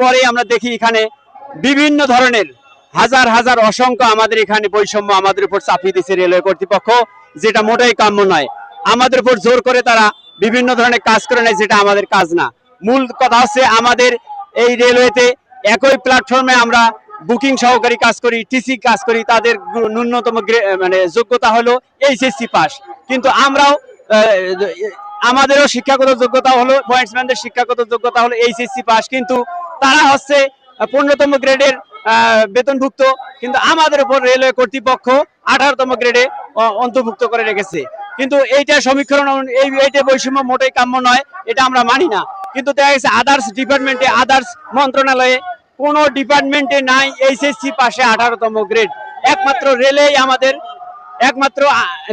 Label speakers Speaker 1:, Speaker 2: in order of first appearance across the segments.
Speaker 1: পরে আমরা দেখি এখানে বিভিন্ন ধরনের হাজার হাজার অসংখ্য আমাদের এখানে বৈষম্য আমাদের উপর চাপিয়ে দিচ্ছে রেলওয়ে কর্তৃপক্ষ, যেটা মোটেই কাম্য নয়। আমাদের উপর জোর করে তারা বিভিন্ন ধরনের কাজ করে নেয়, যেটা আমাদের কাজ না। মূল কথা হচ্ছে আমাদের এই রেলওয়েতে একই প্ল্যাটফর্মে আমরা বুকিং সহকারী কাজ করি, টিসি কাজ করি, তাদের ন্যূনতম মানে যোগ্যতা হলো এইচএসসি পাস। কিন্তু আমরাও আমাদেরও শিক্ষাগত যোগ্যতা হলো, পয়েন্টসম্যানদের শিক্ষাগত যোগ্যতা হলো এইচএসসি পাস, কিন্তু তারা হচ্ছে 15তম গ্রেডের বেতনভুক্ত, কিন্তু আমাদের উপর রেলওয়ে কর্তৃপক্ষ 18তম গ্রেডে অন্তর্ভুক্ত করে রেখেছে। কিন্তু এইটা সমীকরণ, এইটা বৈষম্য মোটেই কাম্য নয়, এটা আমরা মানি না। কিন্তু দেখা গেছে আদার্স ডিপার্টমেন্টে, আদার্স মন্ত্রণালয়ে কোন ডিপার্টমেন্টে নাই এইচএসসি পাশে 18তম গ্রেড। একমাত্র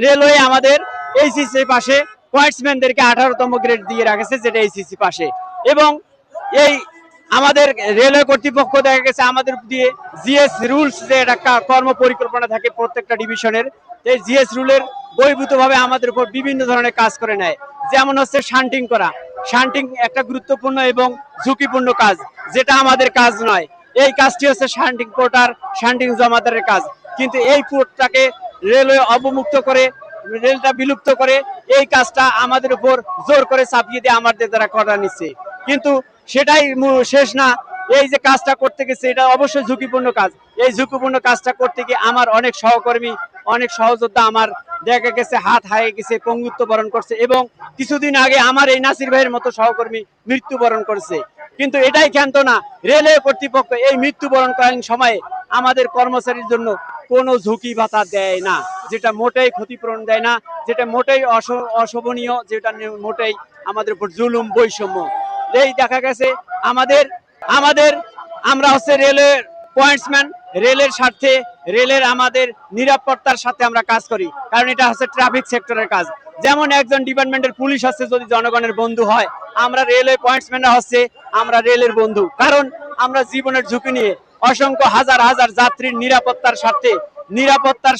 Speaker 1: রেলওয়ে আমাদের এইচএসসি পাশে পয়েন্টসম্যানদেরকে 18তম গ্রেড দিয়ে রাখেছে, যেটা এইচএসসি পাশে। এবং এই আমাদের রেলওয়ে কর্তৃপক্ষ দেখা গেছে আমাদের দিয়ে জিএস রুলস, যে একটা কর্ম পরিকল্পনা থাকে প্রত্যেকটা ডিভিশনের, এই জিএস রুলের বহির্ভূতভাবে আমাদের উপর বিভিন্ন ধরনের কাজ করে নেয়। যেমন হচ্ছে শান্টিং করা। শান্টিং একটা গুরুত্বপূর্ণ এবং ঝুঁকিপূর্ণ কাজ, যেটা আমাদের কাজ নয়। এই কাজটি হচ্ছে শান্টিং পোর্টার, শান্টিং জমাদারের কাজ। কিন্তু এই পোর্টটাকে রেলওয়ে অবমুক্ত করে, রেলটা বিলুপ্ত করে এই কাজটা আমাদের উপর জোর করে চাপিয়ে দিয়ে আমাদের দ্বারা করা নিচ্ছে। কিন্তু সেটাই শেষ না, এই যে কাজটা করতে গেছে এটা অবশ্যই ঝুঁকিপূর্ণ কাজ। এই ঝুঁকিপূর্ণ কাজটা করতে গিয়ে আমার অনেক সহকর্মী, অনেক সহযোদ্ধা আমার দেখা গেছে হাত হারিয়ে গেছে, পঙ্গুত্ব বরণ করছে, এবং কিছুদিন আগে আমার এই নাসির ভাইয়ের মতো সহকর্মী মৃত্যুবরণ করছে। কিন্তু এটাই ক্ষান্ত না, রেলওয়ে কর্তৃপক্ষ এই মৃত্যুবরণকালীন সময়ে আমাদের কর্মচারীর জন্য কোনো ঝুঁকি ভাতা দেয় না, যেটা মোটেই ক্ষতিপূরণ দেয় না, যেটা মোটেই অশোভনীয়, যেটা মোটেই আমাদের উপর জুলুম, বৈষম্য। এই দেখা গেছে আমাদের আমাদের আমরা হচ্ছে রেলের পয়েন্টসম্যান, রেলের স্বার্থে, রেলের আমাদের নিরাপত্তার সাথে আমরা কাজ করি, কারণ এটা হচ্ছে ট্রাফিক সেক্টরের কাজ। যেমন একজন ডিপার্টমেন্টের পুলিশ হচ্ছে যদি জনগণের বন্ধু হয়, আমরা রেলওয়ে পয়েন্টসম্যানরা হচ্ছে আমরা রেলের বন্ধু, কারণ আমরা জীবনের ঝুঁকি নিয়ে অসংখ্য হাজার হাজার যাত্রীর নিরাপত্তার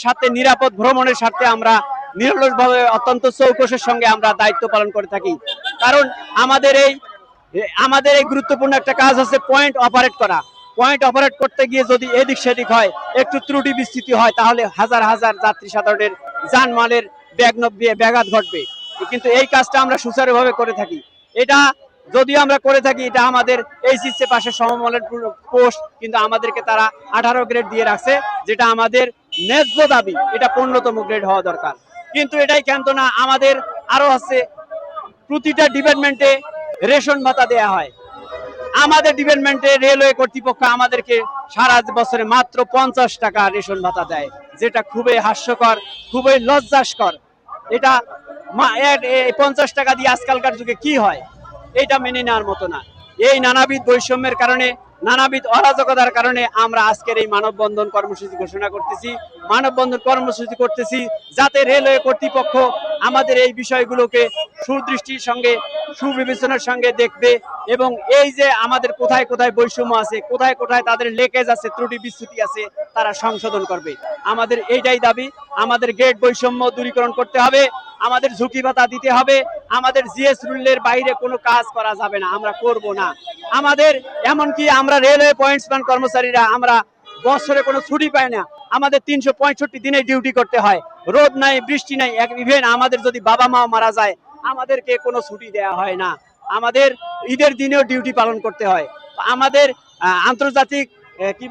Speaker 1: সাথে নিরাপদ ভ্রমণের স্বার্থে আমরা নিরলসভাবে অত্যন্ত চৌকসের সঙ্গে আমরা দায়িত্ব পালন করে থাকি। কারণ আমাদের এই গুরুত্বপূর্ণ একটা কাজ হচ্ছে পয়েন্ট অপারেট করা। পয়েন্ট অপারেট করতে গিয়ে যদি এদিক সেদিক হয়, একটু ত্রুটি বিস্তৃতি হয়, তাহলে হাজার হাজার যাত্রী সাধারণের জানমালের ব্যাঘাত ঘটবে। কিন্তু এই কাজটা আমরা সুচারুভাবে করে থাকি। এটা যদিও আমরা করে থাকি, এটা আমাদের এইচএসসি পাশে সমমানের পোস্ট, কিন্তু আমাদেরকে তারা 18 গ্রেড দিয়ে রাখছে, যেটা আমাদের ন্যায্য দাবি, এটা 15তম গ্রেড হওয়া দরকার। কিন্তু এটাই ক্ষান্ত না, আমাদের আরো আছে প্রতিটা ডিপার্টমেন্টে রেশন ভাতা দেয়া হয়। আমাদের ডিপার্টমেন্টে রেলওয়ে কর্তৃপক্ষ আমাদেরকে সারা বছরে মাত্র 50 টাকা রেশন ভাতা দেয়, যেটা খুবই হাস্যকর, খুবই লজ্জাস্কর। এটা 50 টাকা দিয়ে আজকালকার যুগে কি হয়, এটা মেনে নেওয়ার মতো না। এই নানাবিধ বৈষম্যের কারণে, নানাবিধ অরাজকতার কারণে আমরা আজকের এই মানববন্ধন কর্মসূচি ঘোষণা করতেছি। মানববন্ধন কর্মসূচি করতেছি যাতে রেলওয়ে কর্তৃপক্ষ আমাদের এই বিষয়গুলোকে সুদৃষ্টির সঙ্গে, সুবিবেচনার সঙ্গে দেখবে, এবং এই যে আমাদের কোথায় কোথায় বৈষম্য আছে, কোথায় কোথায় তাদের লেকেজ আছে, ত্রুটি বিচ্যুতি আছে, তারা সংশোধন করবে। আমাদের এইটাই দাবি। আমাদের গ্রেড বৈষম্য দূরীকরণ করতে হবে, আমাদের ঝুঁকি ভাতা দিতে হবে, আমাদের জিএস রুলের বাইরে কোনো কাজ করা যাবে না, আমরা করব না। আমাদের এমনকি আমরা রেলওয়ে পয়েন্টসম্যান কর্মচারীরা আমরা বছরে কোনো ছুটি পাই না, আমাদের 365 দিনে ডিউটি করতে হয়, রোদ নাই, বৃষ্টি নাই, ইভেন আমাদের যদি বাবা মা মারা যায় আমাদেরকে কোনো ছুটি দেয়া হয় না, আমাদের ঈদের দিনেও ডিউটি পালন করতে হয়। আমাদের আন্তর্জাতিক কি